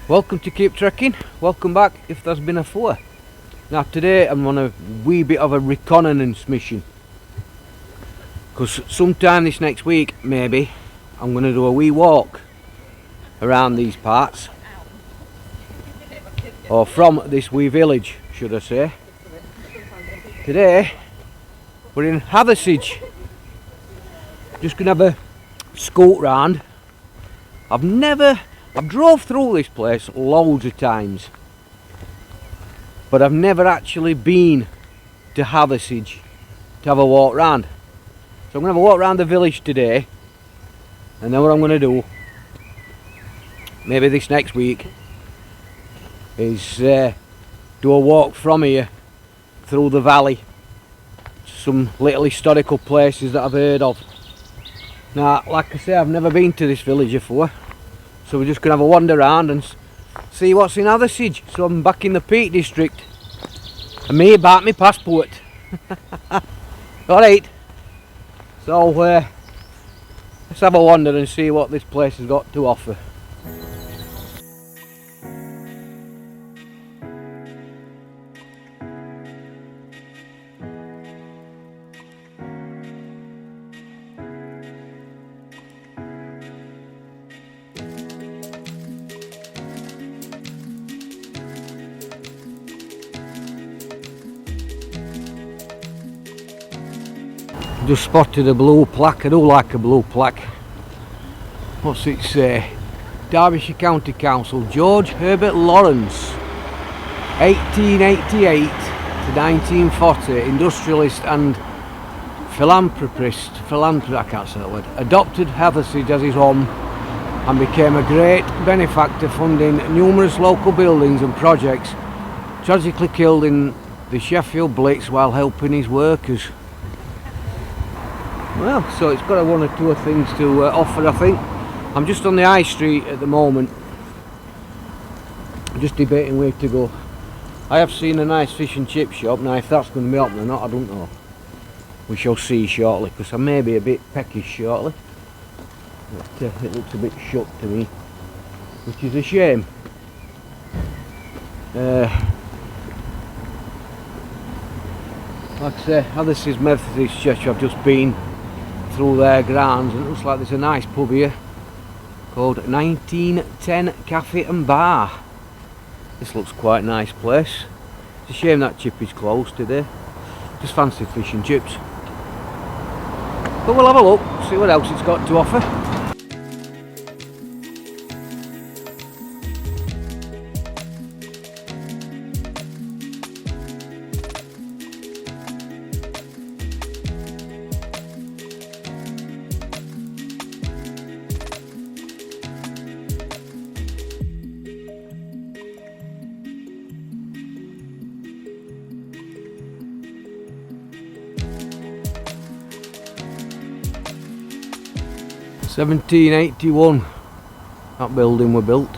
Welcome to Keep Trekking, welcome back if there's been a four. Now today I'm on a wee bit of a reconnaissance mission, because sometime this next week maybe I'm going to do a wee walk around these parts, or from this wee village should I say. Today we're in Hathersage, just going to have a scoot round. I've drove through this place loads of times, but I've never actually been to Hathersage to have a walk round. So I'm going to have a walk around the village today, and then what I'm going to do, maybe this next week, is do a walk from here through the valley, some little historical places that I've heard of. Now, like I say, I've never been to this village before. So we're just going to have a wander around and see what's in Hathersage. So I'm back in the Peak District. And me about my passport. Alright. So let's have a wander and see what this place has got to offer. Just spotted a blue plaque. I do like a blue plaque. What's it say? Derbyshire County Council, George Herbert Lawrence, 1888 to 1940, industrialist and philanthropist, I can't say that word, adopted Hathersage as his home and became a great benefactor, funding numerous local buildings and projects. Tragically killed in the Sheffield Blitz while helping his workers. Well, so it's got one or two things to offer, I think. I'm just on the high street at the moment, just debating where to go. I have seen a nice fish and chip shop. Now if that's going to be open or not, I don't know. We shall see shortly, because I may be a bit peckish shortly. But, it looks a bit shut to me, which is a shame. Like I say, Hathersage Methodist Church, I've just been through their grounds, and it looks like there's a nice pub here called 1910 Cafe and Bar. This looks quite a nice place. It's a shame that chip is closed today. Just fancy fish and chips. But we'll have a look, see what else it's got to offer. (1781) that building were built.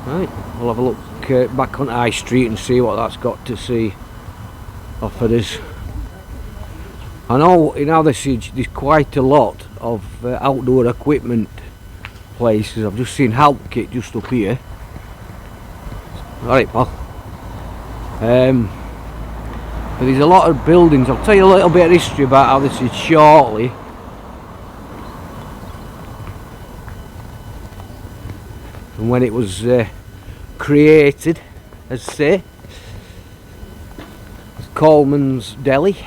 Right, we'll have a look back on High Street and see what that's got to see offered us. I know in Hathersage there's quite a lot of outdoor equipment places. I've just seen Help Kit just up here. Alright pal. But there's a lot of buildings. I'll tell you a little bit of history about Hathersage shortly. And when it was created, as say, Coleman's Deli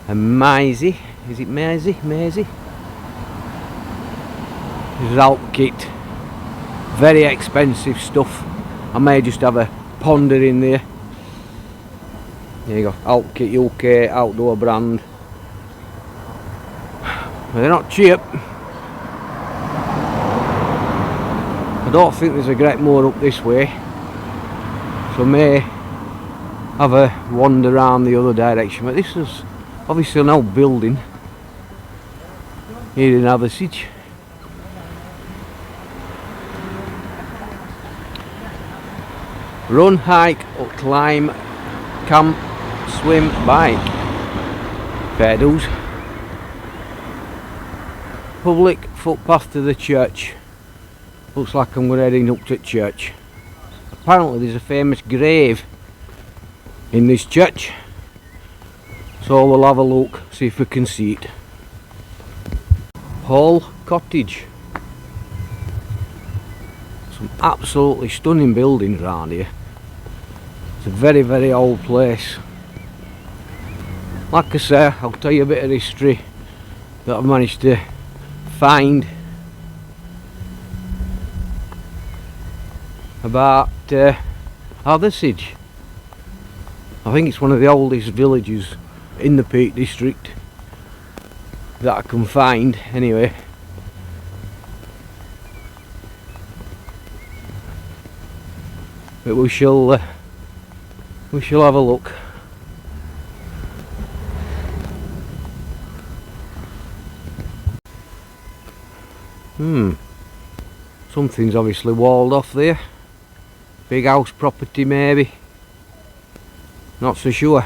and Maisie. Is it Maisie? Maisie? This is Help Kit. Very expensive stuff. I may just have a ponder in there. There you go, Help Kit UK, outdoor brand. They're not cheap. I don't think there's a great more up this way, so I may have a wander around the other direction. But this is obviously an old building here in Hathersage. Run, hike, or climb, camp, swim, bike. Fair dues. public footpath to the church. Looks like I'm heading up to church. Apparently there's a famous grave in this church, so we'll have a look, see if we can see it. Hall Cottage. Some absolutely stunning buildings around here. It's a very, very old place. Like I say, I'll tell you a bit of history that I've managed to find about Hathersage. I think it's one of the oldest villages in the Peak District that I can find, anyway. But we shall have a look. Something's obviously walled off there. Big house property maybe. Not so sure.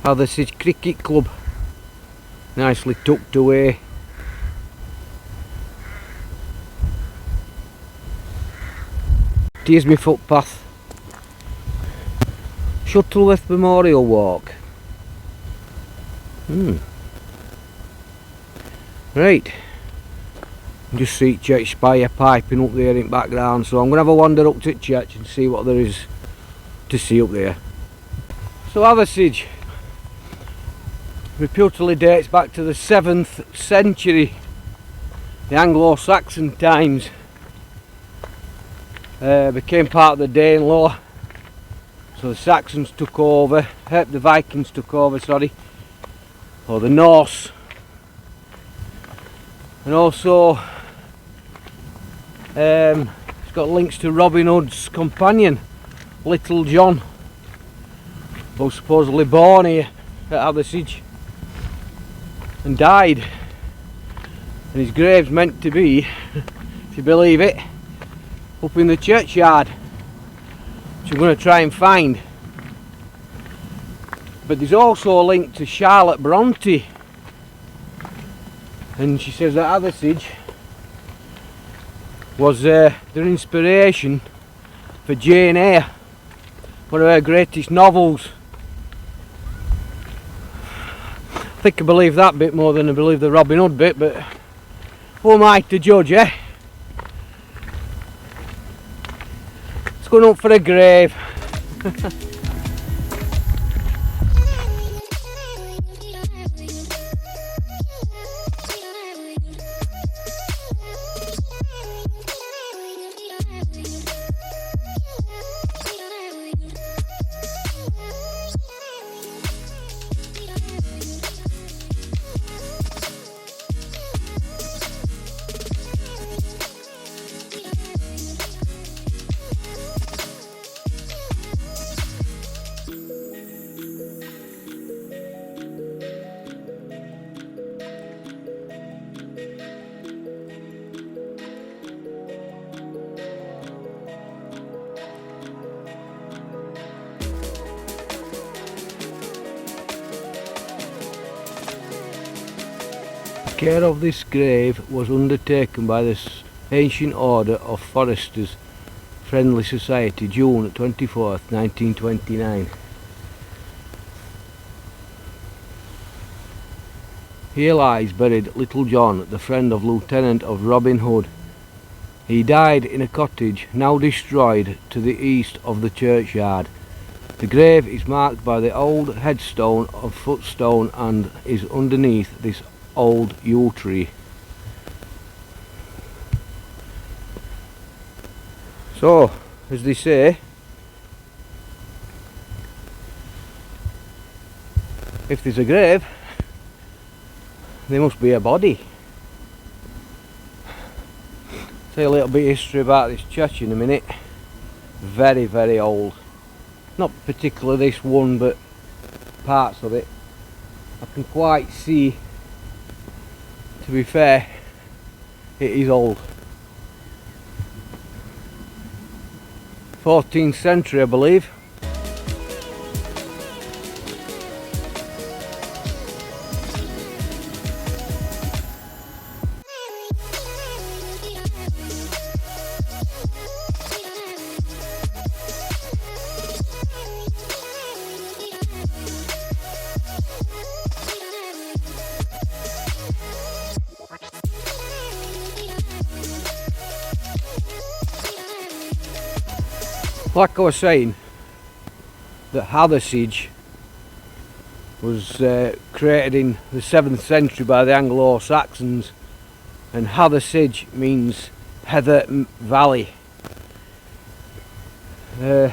Hathersage Cricket Club. Nicely tucked away. Here's my footpath. Shuttleworth Memorial Walk. Right. Just see church spire piping up there in the background, so I'm going to have a wander up to church and see what there is to see up there. So Hathersage reputedly dates back to the 7th century, the Anglo-Saxon times. Became part of the Danelaw, so the Saxons took over, the Vikings took over, sorry, or the Norse, and also it's got links to Robin Hood's companion, Little John, who was supposedly born here at Hathersage and died, and his grave's meant to be, if you believe it, up in the churchyard, which I'm going to try and find. But there's also a link to Charlotte Bronte, and she says that Hathersage was their inspiration for Jane Eyre, one of her greatest novels. I think I believe that bit more than I believe the Robin Hood bit, but who am I to judge, eh? It's going up for a grave. Care of this grave was undertaken by the Ancient Order of Foresters Friendly Society, June 24th, 1929. Here lies buried Little John, the friend of Lieutenant of Robin Hood. He died in a cottage now destroyed to the east of the churchyard. The grave is marked by the old headstone of footstone and is underneath this old yew tree. So, as they say, if there's a grave, there must be a body. Say a little bit of history about this church in a minute. Very, very old. Not particularly this one, but parts of it. I can quite see, to be fair, it is old. 14th century, I believe. Like I was saying, that Hathersage was created in the 7th century by the Anglo-Saxons, and Hathersage means heather valley. But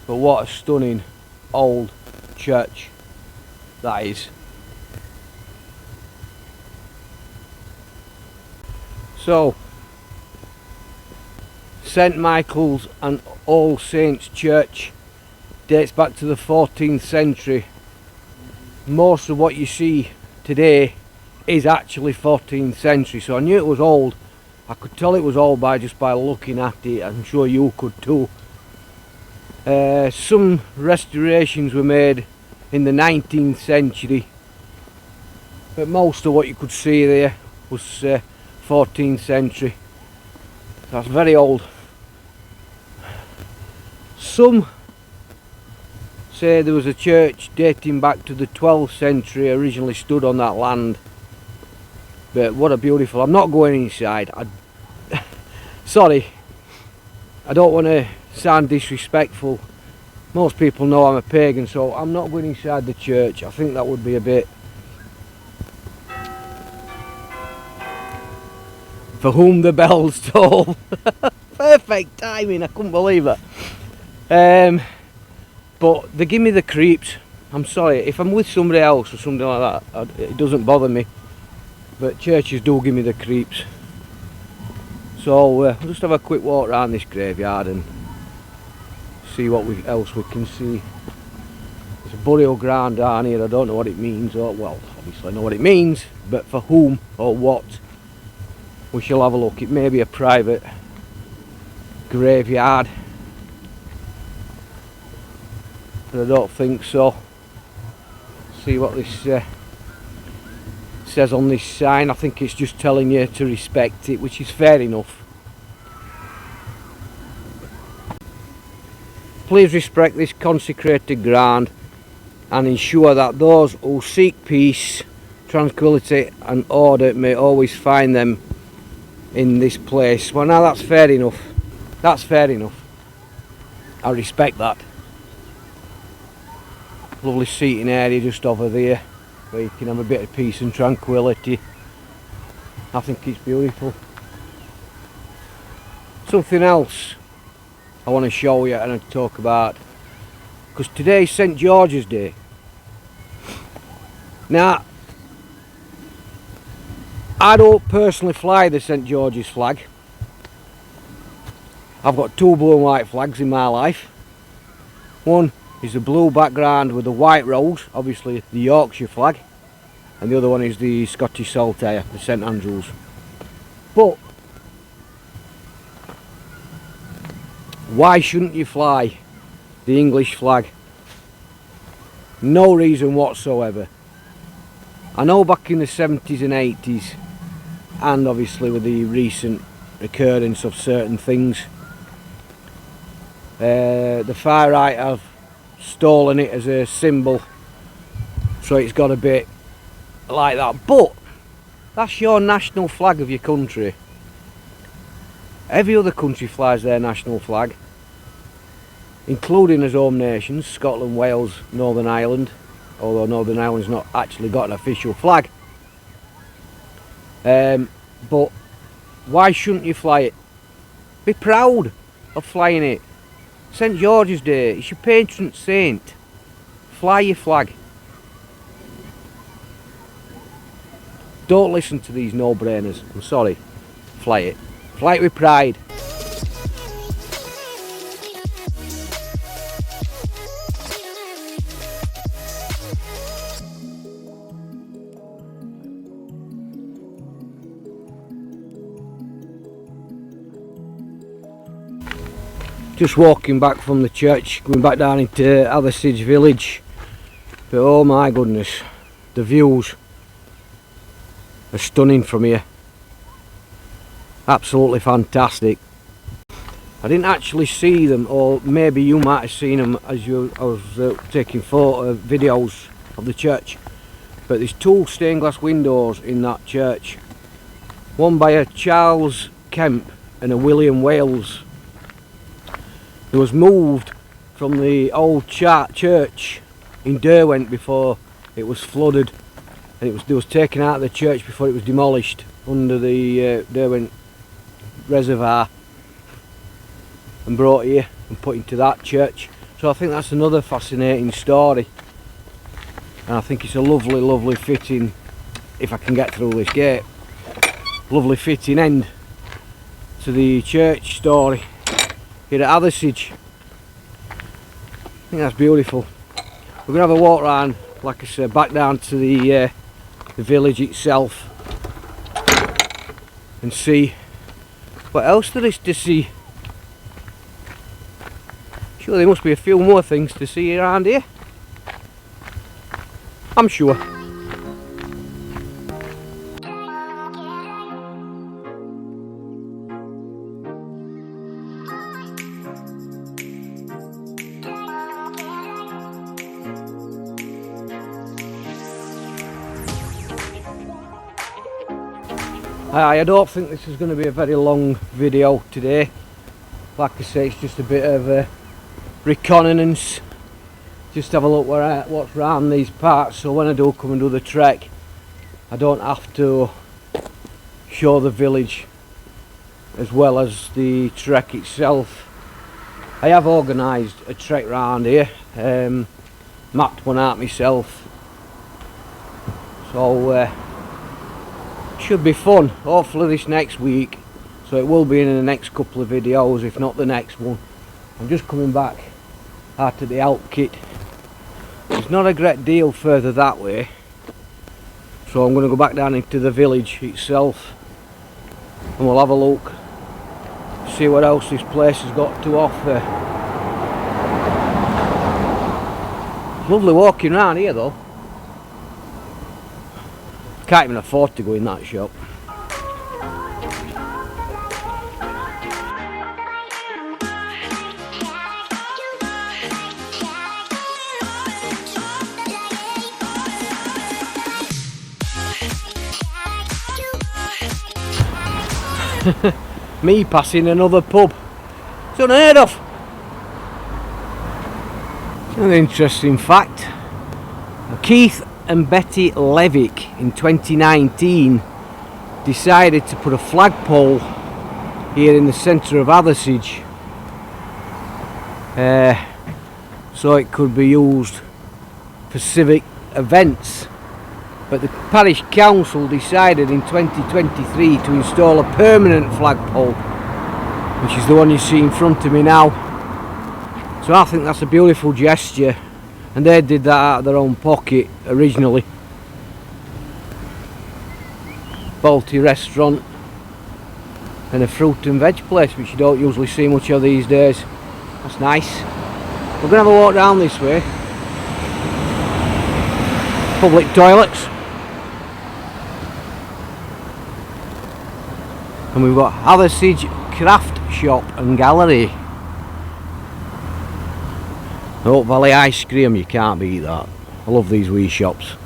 what a stunning old church that is. So, St Michael's and All Saints Church dates back to the 14th century. Most of what you see today is actually 14th century, so I knew it was old. I could tell it was old just by looking at it. I'm sure you could too. Some restorations were made in the 19th century, but most of what you could see there was 14th century. That's very old. Some say there was a church dating back to the 12th century originally stood on that land, but what a beautiful. I'm not going inside. Sorry, I don't want to sound disrespectful. Most people know I'm a pagan, so I'm not going inside the church. I think that would be a bit for whom the bells toll. Perfect timing, I couldn't believe it. But they give me the creeps. I'm sorry, if I'm with somebody else or something like that, it doesn't bother me, but churches do give me the creeps. So we'll just have a quick walk around this graveyard and see what else we can see. There's a burial ground down here. I don't know what it means, or well, obviously I know what it means, but for whom or what, we shall have a look. It may be a private graveyard, but I don't think so. See what this says on this sign. I think it's just telling you to respect it, which is fair enough. Please respect this consecrated ground and ensure that those who seek peace, tranquility and order may always find them in this place. Well, now that's fair enough. That's fair enough. I respect that. Lovely seating area just over there where you can have a bit of peace and tranquility. I think it's beautiful. Something else I want to show you and talk about, because today's St George's Day. Now, I don't personally fly the St George's flag. I've got two blue and white flags in my life. One is a blue background with a white rose, obviously the Yorkshire flag, and the other one is the Scottish Saltire, the St Andrews. But why shouldn't you fly the English flag? No reason whatsoever. I know back in the 70s and 80s, and obviously with the recent occurrence of certain things, the far right have stolen it as a symbol, so it's got a bit like that. But that's your national flag of your country. Every other country flies their national flag, including his home nations, Scotland, Wales, Northern Ireland, although Northern Ireland's not actually got an official flag. But why shouldn't you fly it? Be proud of flying it. St George's Day, it's your patron saint. Fly your flag. Don't listen to these no-brainers. I'm sorry. Fly it. Fly it with pride. Just walking back from the church, going back down into Hathersage village, but oh my goodness, the views are stunning from here. Absolutely fantastic. I didn't actually see them, or maybe you might have seen them as I was taking videos of the church, but there's two stained glass windows in that church, one by a Charles Kemp and a William Wales. It was moved from the old church in Derwent before it was flooded, and it was taken out of the church before it was demolished under the Derwent reservoir and brought here and put into that church. So I think that's another fascinating story, and I think it's a lovely fitting, if I can get through this gate, lovely fitting end to the church story here at Hathersage. I think that's beautiful. We're going to have a walk around, like I said, back down to the village itself and see what else there is to see. Sure, there must be a few more things to see around here, I'm sure. I don't think this is going to be a very long video today. Like I say, it's just a bit of a reconnaissance, just have a look what's around these parts, so when I do come and do the trek I don't have to show the village as well as the trek itself. I have organised a trek round here, mapped one out myself, so should be fun. Hopefully this next week, so it will be in the next couple of videos, if not the next one. I'm just coming back out of the Alp kit. There's not a great deal further that way, so I'm going to go back down into the village itself and we'll have a look, see what else this place has got to offer. It's lovely walking around here though. Can't even afford to go in that shop. Me passing another pub. It's unheard of. An interesting fact. Keith and Betty Levick in 2019 decided to put a flagpole here in the centre of Hathersage, so it could be used for civic events. But the parish council decided in 2023 to install a permanent flagpole, which is the one you see in front of me now. So I think that's a beautiful gesture, and they did that out of their own pocket originally. Balti restaurant and a fruit and veg place, which you don't usually see much of these days. That's nice. We're going to have a walk down this way. Public toilets. And we've got Hathersage Craft Shop and Gallery. Oak Valley ice cream, you can't beat that. I love these wee shops.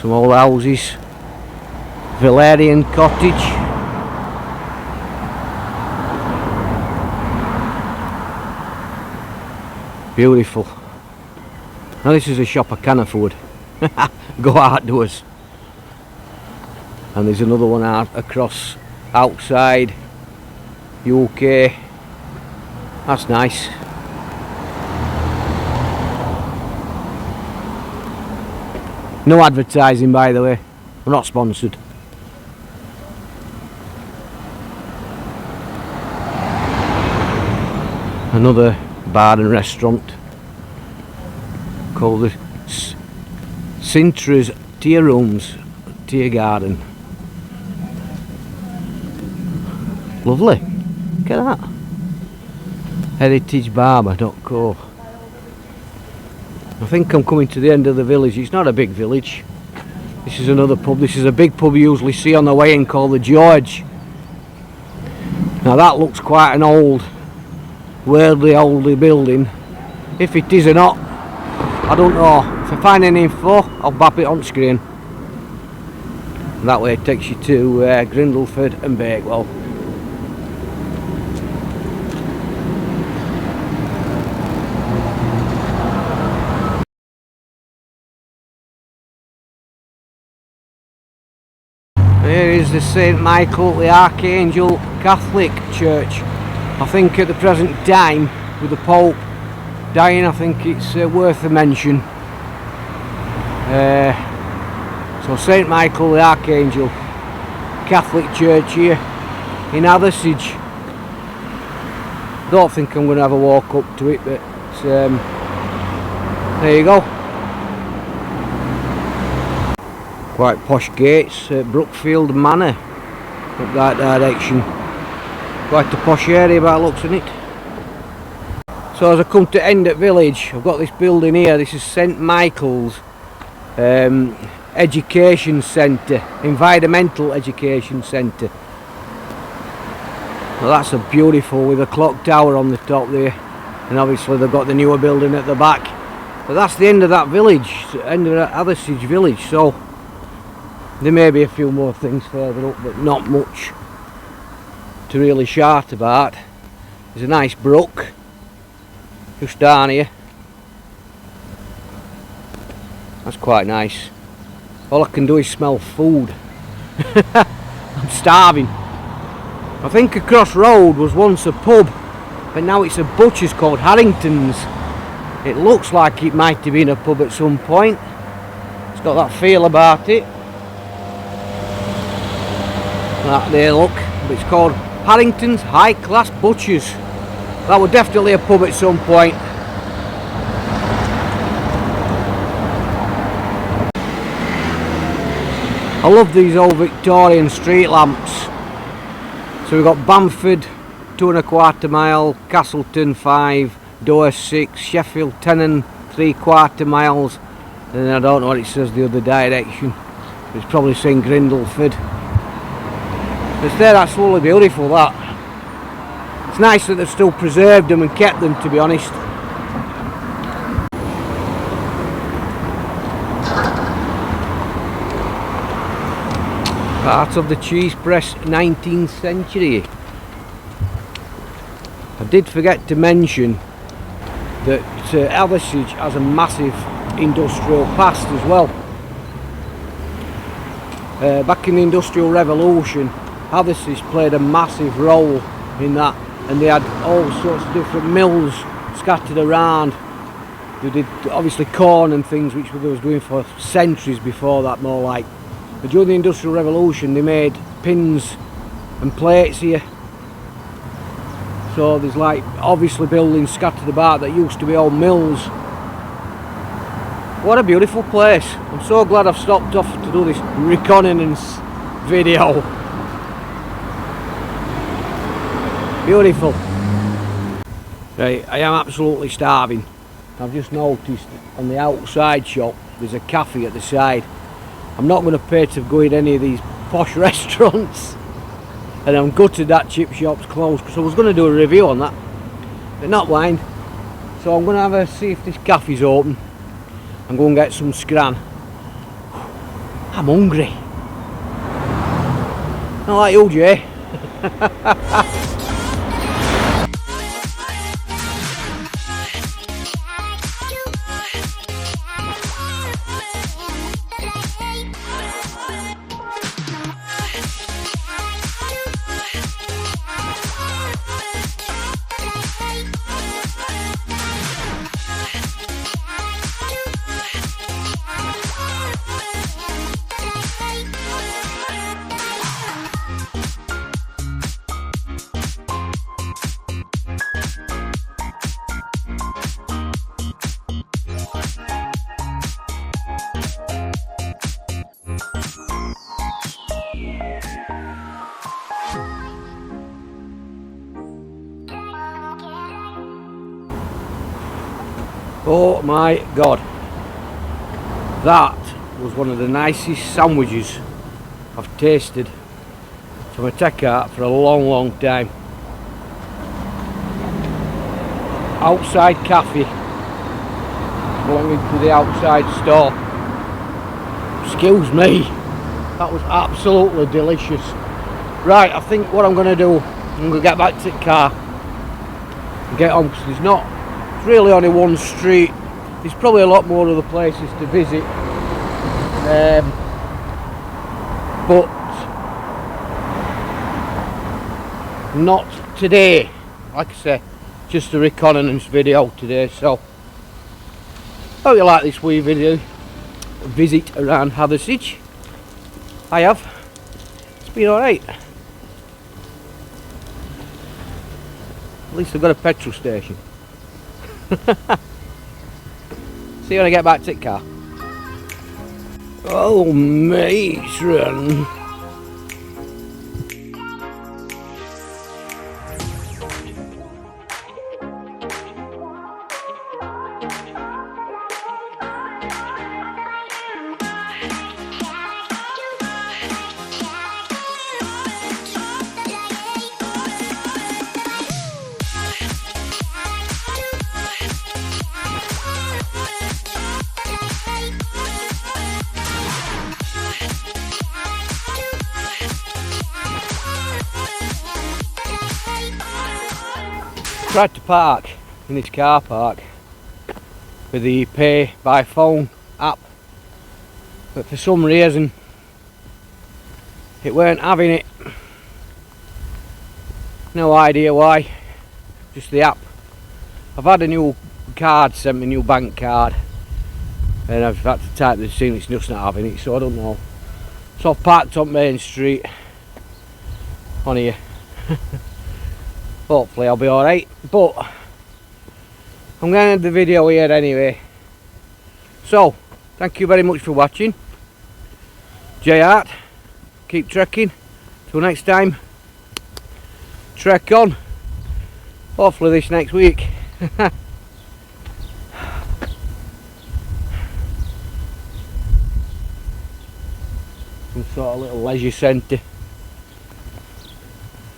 Some old houses. Valerian Cottage. Beautiful. Now this is a shop I can afford. Go outdoors. And there's another one out across outside UK. That's nice. No advertising, by the way. We're not sponsored. Another bar and restaurant called the Sintra's Tea Rooms, Tea Garden. Lovely. Look at that. heritagebarber.co. I think I'm coming to the end of the village. It's not a big village. This is another pub. This is a big pub you usually see on the way in called the George. Now that looks quite an old, worldly building. If it is or not, I don't know. If I find any info, I'll bap it on screen. And that way it takes you to Grindleford and Bakewell. is the St Michael the Archangel Catholic Church. I think at the present time, with the Pope dying, I think it's worth a mention. So St Michael the Archangel Catholic Church here in Hathersage. Don't think I'm going to have a walk up to it, but there you go. Quite posh gates at Brookfield Manor up that direction. Quite a posh area by the looks of it. So as I come to end at village, I've got this building here. This is St Michael's Education Centre, Environmental Education Centre. Well, that's a beautiful, with a clock tower on the top there, and obviously they've got the newer building at the back. But that's the end of that village, end of that Hathersage village. So there may be a few more things further up, but not much to really shout about. There's a nice brook just down here. That's quite nice. All I can do is smell food. I'm starving. I think across road was once a pub, but now it's a butcher's called Harrington's. It looks like it might have been a pub at some point. It's got that feel about it. That there, look. But it's called Harrington's High Class Butchers. That was definitely a pub at some point. I love these old Victorian street lamps. So we've got Bamford 2 1/4 mile, Castleton 5, Dover 6, Sheffield 10 3/4 miles, and I don't know what it says the other direction. It's probably saying Grindleford. But they're absolutely beautiful, that. It's nice that they've still preserved them and kept them, to be honest. Part of the cheese press 19th century. I did forget to mention that Hathersage has a massive industrial past as well. Back in the Industrial Revolution, Hathersage played a massive role in that, and they had all sorts of different mills scattered around. They did obviously corn and things, which they was doing for centuries before that, more like. But during the Industrial Revolution they made pins and plates here. So there's like obviously buildings scattered about that used to be old mills. What a beautiful place. I'm so glad I've stopped off to do this reconnaissance video. Beautiful. Right, I am absolutely starving. I've just noticed on the outside shop there's a cafe at the side. I'm not going to pay to go in any of these posh restaurants, and I'm gutted that chip shop's closed, because I was going to do a review on that, but not mind. So I'm going to have a see if this cafe's open and go and get some scran. I'm hungry. Not like you, Jay. Oh my god, that was one of the nicest sandwiches I've tasted from a takeout for a long time. Outside cafe belonging to the outside store. Excuse me, that was absolutely delicious. Right, I think what I'm going to do, I'm going to get back to the car and get on, because there's not really only one street. There's probably a lot more other places to visit, but not today. Like I say, just a reconnaissance video today. So hope you like this wee video visit around Hathersage. I have. It's been alright. At least I've got a petrol station. See you when I get back to the car. Oh, matron. Tried to park in this car park with the pay by phone app, but for some reason it weren't having it. No idea why, just the app. I've had a new card sent me, a new bank card, and I've had to type this in, it's just not having it, so I don't know. So I've parked on Main Street on here. Hopefully I'll be alright, but I'm going to end the video here anyway. So, thank you very much for watching. J-Art, keep trekking. Till next time, trek on. Hopefully this next week. Some sort of little leisure centre.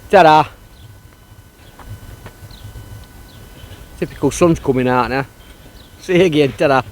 Ta-da! Typical sun's coming out now. See you again, ta-da.